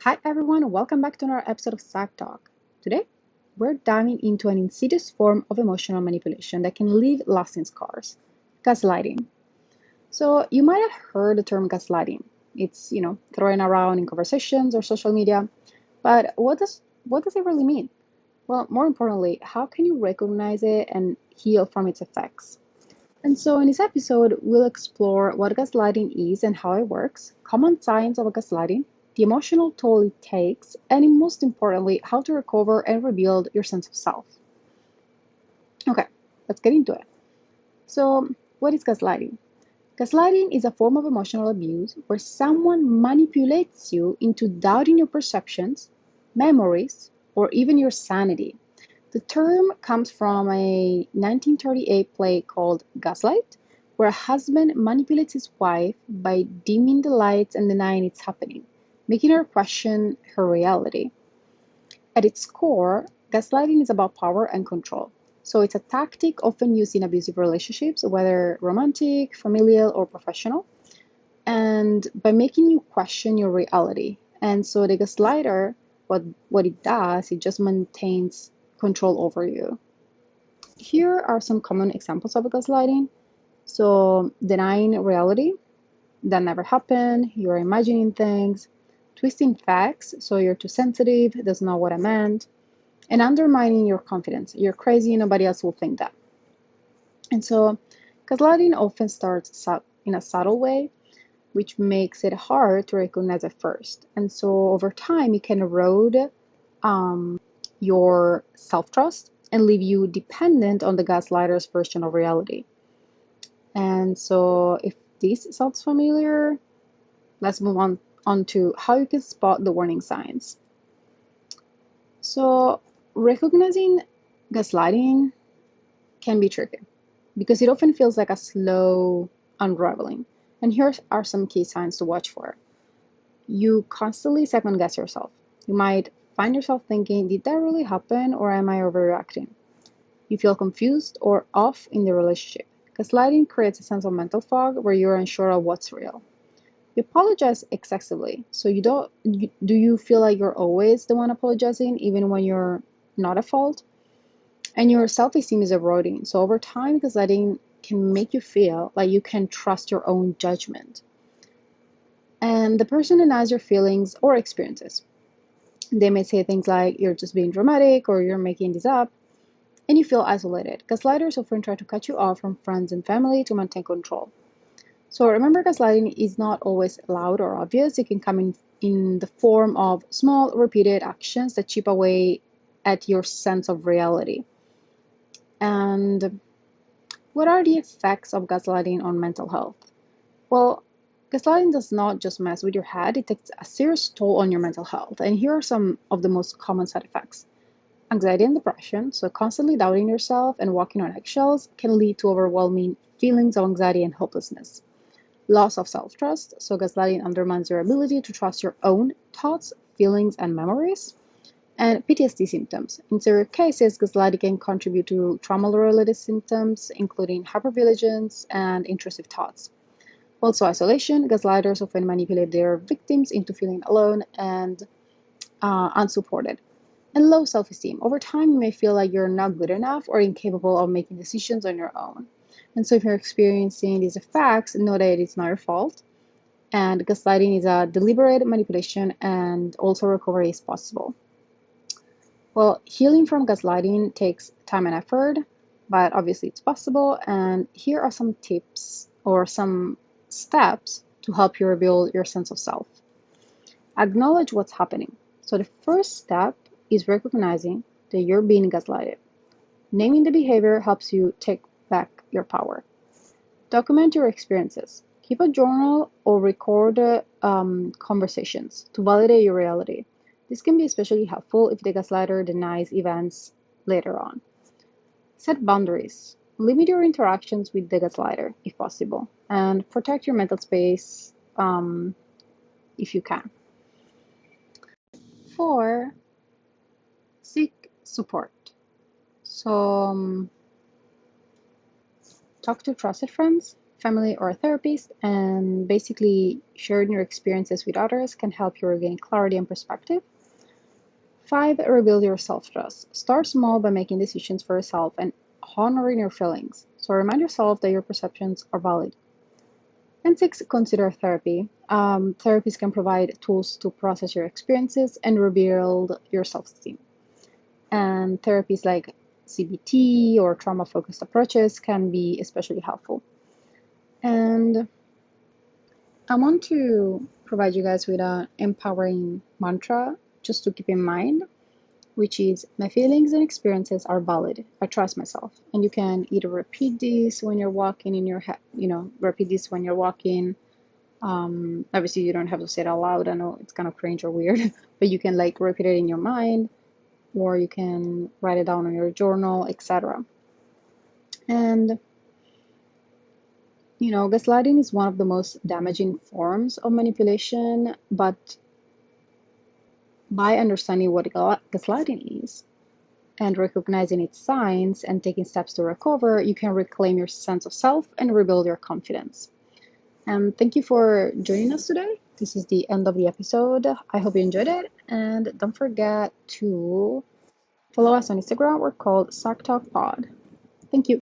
Hi everyone, welcome back to another episode of Psych Talk. Today, we're diving into an insidious form of emotional manipulation that can leave lasting scars: gaslighting. So, you might have heard the term gaslighting. It's, thrown around in conversations or social media, but what does it really mean? Well, more importantly, how can you recognize it and heal from its effects? And so, in this episode, we'll explore what gaslighting is and how it works, common signs of gaslighting, the emotional toll it takes, and most importantly, how to recover and rebuild your sense of self. Okay, let's get into it. So, what is gaslighting? Gaslighting is a form of emotional abuse where someone manipulates you into doubting your perceptions, memories, or even your sanity. The term comes from a 1938 play called Gaslight, where a husband manipulates his wife by dimming the lights and denying it's happening, making her question her reality. At its core, gaslighting is about power and control. So it's a tactic often used in abusive relationships, whether romantic, familial, or professional, and by making you question your reality. And so the gaslighter, what it does, it just maintains control over you. Here are some common examples of gaslighting. So, denying reality, that never happened, you're imagining things, twisting facts, so you're too sensitive, that's not what I meant, and undermining your confidence. You're crazy, nobody else will think that. And so, gaslighting often starts in a subtle way, which makes it hard to recognize at first. And so, over time, it can erode your self trust and leave you dependent on the gaslighter's version of reality. And so, if this sounds familiar, let's move on to how you can spot the warning signs. So, recognizing gaslighting can be tricky because it often feels like a slow unraveling. And here are some key signs to watch for. You constantly second guess yourself. You might find yourself thinking, did that really happen or am I overreacting? You feel confused or off in the relationship. Gaslighting creates a sense of mental fog where you're unsure of what's real. You apologize excessively. So do you feel like you're always the one apologizing even when you're not at fault? And your self-esteem is eroding. So over time, gaslighting can make you feel like you can trust your own judgment. And the person denies your feelings or experiences. They may say things like, you're just being dramatic or you're making this up, and you feel isolated. Gaslighters often try to cut you off from friends and family to maintain control. So remember, gaslighting is not always loud or obvious. It can come in the form of small, repeated actions that chip away at your sense of reality. And what are the effects of gaslighting on mental health? Well, gaslighting does not just mess with your head, it takes a serious toll on your mental health. And here are some of the most common side effects. Anxiety and depression, so constantly doubting yourself and walking on eggshells, can lead to overwhelming feelings of anxiety and hopelessness. Loss of self-trust, so gaslighting undermines your ability to trust your own thoughts, feelings, and memories. And PTSD symptoms. In severe cases, gaslighting can contribute to trauma-related symptoms, including hypervigilance and intrusive thoughts. Also, isolation. Gaslighters often manipulate their victims into feeling alone and unsupported. And low self-esteem. Over time, you may feel like you're not good enough or incapable of making decisions on your own. And so if you're experiencing these effects, know that it's not your fault. And gaslighting is a deliberate manipulation, and also recovery is possible. Well, healing from gaslighting takes time and effort, but obviously it's possible. And here are some tips or some steps to help you rebuild your sense of self. Acknowledge what's happening. So the first step is recognizing that you're being gaslighted. Naming the behavior helps you take back your power. Document your experiences. Keep a journal or record conversations to validate your reality. This can be especially helpful if the gaslighter denies events later on. Set boundaries. Limit your interactions with the gaslighter if possible, and protect your mental space if you can. 4. Seek support. So, talk to trusted friends, family, or a therapist, and basically sharing your experiences with others can help you regain clarity and perspective. 5, rebuild your self trust. Start small by making decisions for yourself and honoring your feelings. So remind yourself that your perceptions are valid. And 6, consider therapy. Therapies can provide tools to process your experiences and rebuild your self esteem. And therapies like CBT or trauma focused approaches can be especially helpful. And I want to provide you guys with an empowering mantra just to keep in mind, which is my feelings and experiences are valid. I trust myself. And you can either repeat this when you're walking in your head, repeat this when you're walking. Obviously, you don't have to say it out loud. I know it's kind of cringe or weird, but you can like repeat it in your mind, or you can write it down on your journal, etc. And gaslighting is one of the most damaging forms of manipulation, but by understanding what gaslighting is and recognizing its signs and taking steps to recover, you can reclaim your sense of self and rebuild your confidence. And thank you for joining us today. This is the end of the episode. I hope you enjoyed it. And don't forget to follow us on Instagram. We're called Psych Talk Pod. Thank you.